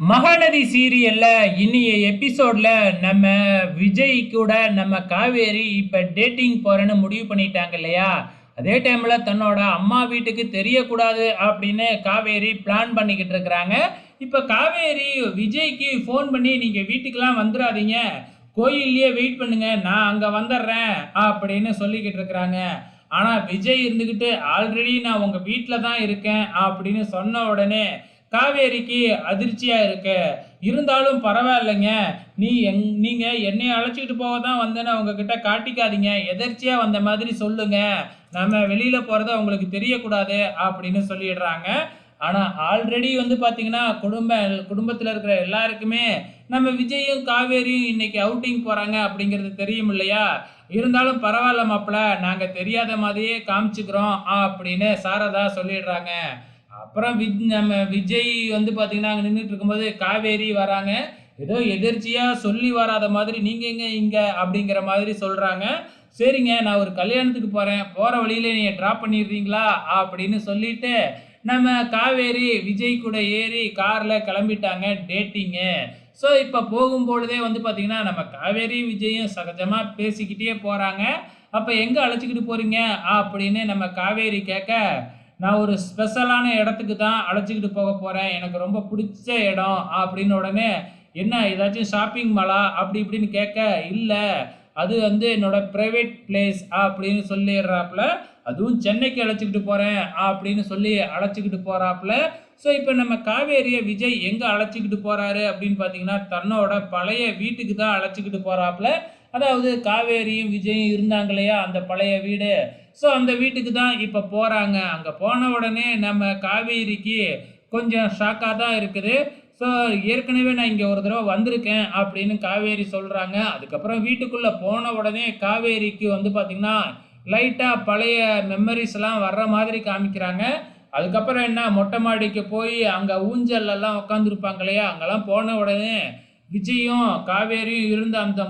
மகாநதி சீரியல்ல இன்னைய எபிசோட்ல நம்ம விஜய் கூட நம்ம காவேரி இப்ப டேட்டிங் போறேன்னு முடிவு பண்ணிட்டாங்க இல்லையா? அதே டைம்ல தன்னோட அம்மா வீட்டுக்கு தெரியக்கூடாது அப்படின்னு காவேரி பிளான் பண்ணிக்கிட்டு இருக்கிறாங்க. இப்ப காவேரி விஜய்க்கு ஃபோன் பண்ணி நீங்க வீட்டுக்கெல்லாம் வந்துடாதீங்க, கோயில்லயே வெயிட் பண்ணுங்க, நான் அங்க வந்துடுறேன் அப்படின்னு சொல்லிக்கிட்டு இருக்கிறாங்க. ஆனா விஜய் இருந்துகிட்டு ஆல்ரெடி நான் உங்க வீட்டில தான் இருக்கேன் அப்படின்னு சொன்ன உடனே காவேரிக்கு அதிர்ச்சியா இருக்கு. இருந்தாலும் பரவாயில்லைங்க. நீங்க என்னைய அழைச்சிக்கிட்டு போக தான் வந்தேன்னு உங்ககிட்ட காட்டிக்காதீங்க. எதர்ச்சியா வந்த மாதிரி சொல்லுங்க. நம்ம வெளியில போறது உங்களுக்கு தெரியக்கூடாது அப்படின்னு சொல்லிடுறாங்க. ஆனா ஆல்ரெடி வந்து பார்த்தீங்கன்னா, குடும்பத்தில இருக்கிற எல்லாருக்குமே நம்ம விஜயும், காவேரியும் இன்னைக்கு அவுட்டிங் போறாங்க அப்படிங்கிறது தெரியும் இல்லையா? இருந்தாலும் பரவாயில்ல மாப்ள, நாங்க தெரியாத மாதிரியே காமிச்சுக்கிறோம் அப்படின்னு சாரதா சொல்லிடுறாங்க. அப்புறம் நம்ம விஜய் வந்து பார்த்தீங்கன்னா, அங்க நின்னுட்டு இருக்கும்போது காவேரி வராங்க. ஏதோ எதிர்ச்சியா சொல்லி வராத மாதிரி, "நீங்க எங்க இங்க?" அப்படிங்கிற மாதிரி சொல்றாங்க. "சரிங்க, நான் ஒரு கல்யாணத்துக்கு போறேன். போற வழியில என்னைய ட்ராப் பண்ணிடுறீங்களா?" அப்படின்னு சொல்லிட்டு, நம்ம காவேரி விஜய் கூட ஏறி கார்ல கிளம்பிட்டாங்க டேட்டிங்கு. ஸோ, இப்ப போகும்பொழுதே வந்து பார்த்தீங்கன்னா, நம்ம காவேரி, விஜயும் சகஜமா பேசிக்கிட்டே போறாங்க. "அப்ப எங்க அழைச்சுக்கிட்டு போறீங்க?" அப்படின்னு நம்ம காவேரி கேட்க, நான் ஒரு ஸ்பெஷலான இடத்துக்கு தான் அழைச்சிக்கிட்டு போக போறேன். எனக்கு ரொம்ப புடிச்ச இடம் அப்படின்னு உடனே, என்ன ஏதாச்சும் ஷாப்பிங் மாலா? அப்படி இப்படின்னு கேட்க, இல்ல அது வந்து என்னோட பிரைவேட் பிளேஸ் அப்படின்னு சொல்லிடுறாப்புல. அதுவும் சென்னைக்கு அழைச்சுக்கிட்டு போறேன் அப்படின்னு சொல்லி அழைச்சுக்கிட்டு போறாப்புல. ஸோ இப்ப நம்ம காவேரிய விஜய் எங்க அழைச்சுக்கிட்டு போறாரு அப்படின்னு பார்த்தீங்கன்னா, தன்னோட பழைய வீட்டுக்கு தான் அழைச்சுக்கிட்டு போறாப்புல. அதாவது காவேரியும் விஜயும் இருந்தாங்க இல்லையா? அந்த பழைய வீடு. ஸோ அந்த வீட்டுக்கு தான் இப்ப போறாங்க. அங்க போன உடனே நம்ம காவேரிக்கு கொஞ்சம் ஷாக்கா தான் இருக்குது. ஸோ ஏற்கனவே நான் இங்க ஒரு தடவ வந்திருக்கேன் அப்படின்னு காவேரி சொல்றாங்க. அதுக்கப்புறம் வீட்டுக்குள்ள போன உடனே காவேரிக்கு வந்து பார்த்தீங்கன்னா, லைட்டா பழைய மெமரீஸ்லாம் வர்ற மாதிரி காமிக்கிறாங்க. அதுக்கப்புறம் என்ன மொட்டை மாடிக்கு போய் அங்க ஊஞ்சல்லலாம் உட்காந்துருப்பாங்க இல்லையா? அங்கலாம் போன உடனே விஜயும், காவேரியும் இருந்த அந்த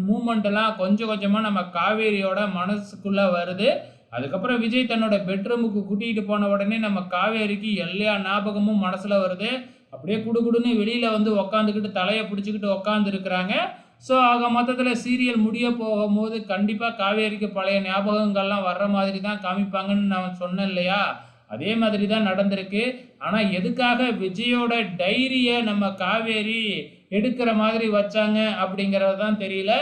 மூவ்மெண்ட் எல்லாம் கொஞ்சம் கொஞ்சமா நம்ம காவேரியோட மனசுக்குள்ள வருது. அதுக்கப்புறம் விஜய் தன்னோட பெட்ரூமுக்கு கூட்டிட்டு போன உடனே நம்ம காவேரிக்கு எல்லா ஞாபகமும் மனசுல வருது. அப்படியே குடுகுடுன்னு வெளியில வந்து உக்காந்துக்கிட்டு தலைய பிடிச்சுக்கிட்டு உக்காந்துருக்கிறாங்க. ஸோ ஆக மொத்தத்துல சீரியல் முடிய போகும்போது கண்டிப்பா காவேரிக்கு பழைய ஞாபகங்கள்லாம் வர்ற மாதிரி தான் காமிப்பாங்கன்னு நான் சொன்னேன் இல்லையா? அதே மாதிரி தான் நடந்திருக்கு. ஆனா எதுக்காக விஜயோட டைரிய நம்ம காவேரி எடுக்கிற மாதிரி வச்சாங்க அப்படிங்கிறது தான் தெரியல.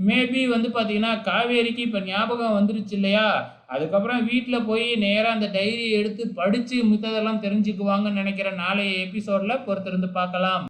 மேபி வந்து பார்த்தீங்கன்னா, காவேரிக்கு இப்ப ஞாபகம் வந்துருச்சு இல்லையா? அதுக்கப்புறம் வீட்ல போய் நேரா அந்த டைரிய எடுத்து படிச்சு மித்ததெல்லாம் தெரிஞ்சுக்குவாங்கன்னு நெனைக்கிறேன். நாளைய எபிசோட்ல பொறுத்திருந்து பார்க்கலாம்.